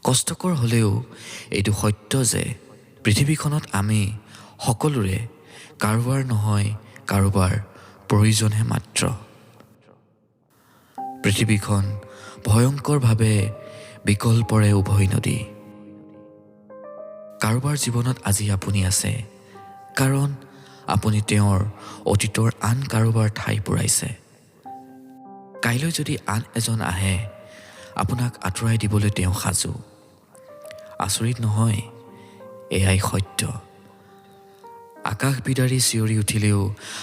কষ্টকৰ হ'লেও এইটো সত্য যে পৃথিৱীখনত আমি সকলোৰে কাৰোবাৰ নহয় কাৰোবাৰ প্ৰয়োজনহে মাত্ৰ। পৃথিৱীখন ভয়ংকৰভাৱে বিকল্পৰে উভৈনদী। কাৰোবাৰ জীৱনত আজি আপুনি আছে কাৰণ আপুনি তেওঁৰ অতীতৰ আন কাৰোবাৰ ঠাই পুৰাইছে। কাইলৈ যদি আন এজন আহে আপোনাক আঁতৰাই দিবলৈ তেওঁ সাজু। আচৰিত নহয়, এয়াই সত্য। আকাশ বিদাৰি চিঞৰি উঠিলেও,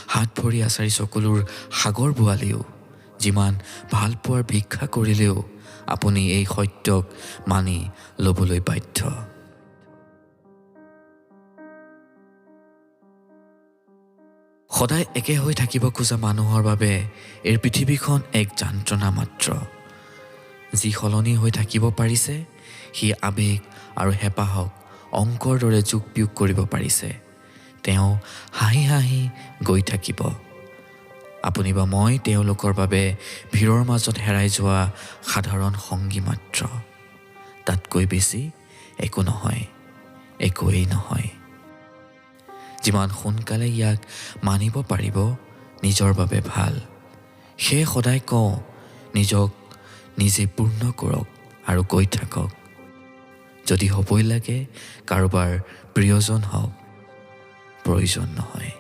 হাত ভৰি আচাৰি চকুলোৰ সাগৰ বোৱালেও, যিমান ভাল পোৱাৰ ভিক্ষা কৰিলেও আপুনি এই সত্যক মানি ল'বলৈ বাধ্য। সদায় একে হৈ থাকিব খোজা মানুহৰ বাবে এই পৃথিৱীখন এক যন্ত্ৰণা মাত্ৰ। যি সলনি হৈ থাকিব পাৰিছে সি আৱেগ আৰু হেঁপাহক অংকৰ দৰে যোগ বিয়োগ কৰিব পাৰিছে। তেওঁ হাঁহি হাঁহি গৈ থাকিব। আপুনি বা মই তেওঁলোকৰ বাবে ভিৰৰ মাজত হেৰাই যোৱা সাধাৰণ সংগী মাত্ৰ। তাতকৈ বেছি একো নহয়, একোৱেই নহয়। যিমান সোনকালে ইয়াক মানিব পাৰিব নিজৰ বাবে ভাল। সেয়ে সদায় কওঁ, নিজক নিজে পূৰ্ণ কৰক আৰু গৈ থাকক। যদি হ'বই লাগে কাৰোবাৰ প্ৰিয়জন হওক, প্ৰয়োজন নহয়।